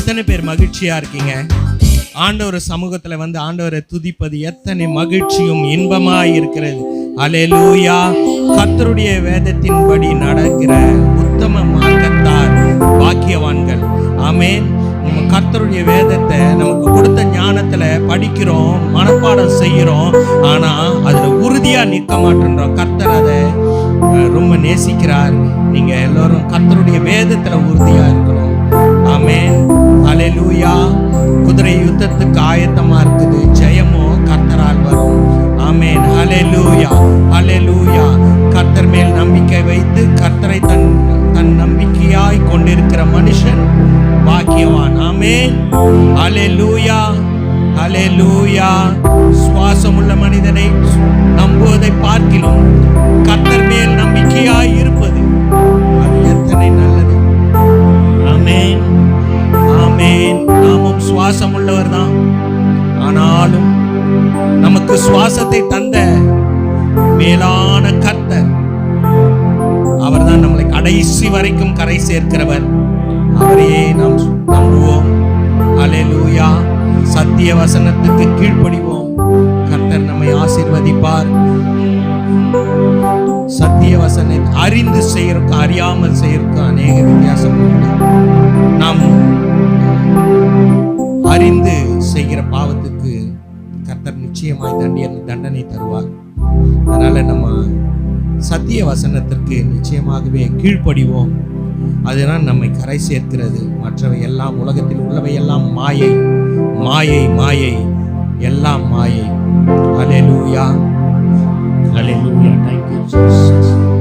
எத்தனை பேர் மகிழ்ச்சியா இருக்கீங்க? ஆண்டவர் சமூகத்துல வந்து ஆண்டவரை துதிப்பது எத்தனை மகிழ்ச்சியும் இன்பமாய் இருக்கிறது. அல்லேலூயா. கர்த்தருடைய வேதத்தின்படி நடக்கிற உத்தம மார்க்கத்தார் பாக்கியவான்கள். ஆமென். நம்ம கர்த்தருடைய வேதத்தை நமக்கு கொடுத்த ஞானத்துல படிக்கிறோம், மனப்பாடம் செய்கிறோம், ஆனா அதுல உறுதியா நிற்க மாட்டேன்றோம். கர்த்தர் அதை ரொம்ப நேசிக்கிறார். நீங்க எல்லாரும் கர்த்தருடைய வேதத்துல உறுதியா இருக்கணும். ஆமென். அல்லேலூயா. குதிரை யுத்தத்துக்கு ஆயத்தமா இருக்குது, ஜெயமோ கர்த்தரால் வரும். ஆமென். அல்லேலூயா. அல்லேலூயா. கர்த்தர் மேல் நம்பிக்கை வைத்து கர்த்தரை தன் நம்பிக்கையாய் கொண்டிருக்கிற மனுஷன் பாக்கியவான். ஆமென். அல்லேலூயா. அல்லேலூயா. சுவாசமுள்ள மனிதனை நம்புவதை பார்க்கிலும் கர்த்தர் மேல் நம்பிக்கையாய் இருப்பது அது எத்தனை நல்லது. ஆமென். ஆமென். நாமும் சுவாசம் உள்ளவர் தான். ஆனாலும் நமக்கு சுவாசத்தை தந்த மேலான கர்த்தர் அவர்தான் நம்மளை கடைசி வரைக்கும் கரை சேர்க்கிறவர். அவரையே நாம் நம்புவோம். அல்லேலூயா. சத்திய வசனத்துக்கு கீழ்ப்படிவோம். கர்த்தர் நம்மை ஆசீர்வதிப்பார். சத்திய வசனம் அறிந்து செய்யறதுக்கும் அறியாமல் செய்யறதுக்கும் அநேக வித்தியாசம் உண்டு. நாம் அறிந்து செய்கிற பாவத்துக்கு கர்த்தர் நிச்சயமாய் தண்டனை தருவார். அதனால நம்ம சத்திய வசனத்திற்கு நிச்சயமாகவே கீழ்ப்படிவோம். அதுதான் நம்மை கரை சேர்க்கிறது. மற்றவை எல்லாம், உலகத்தில் உள்ளவை எல்லாம் மாயை, மாயை, மாயை, எல்லாம் மாயை. அல்லேலூயா. Hallelujah. Thank you, Jesus.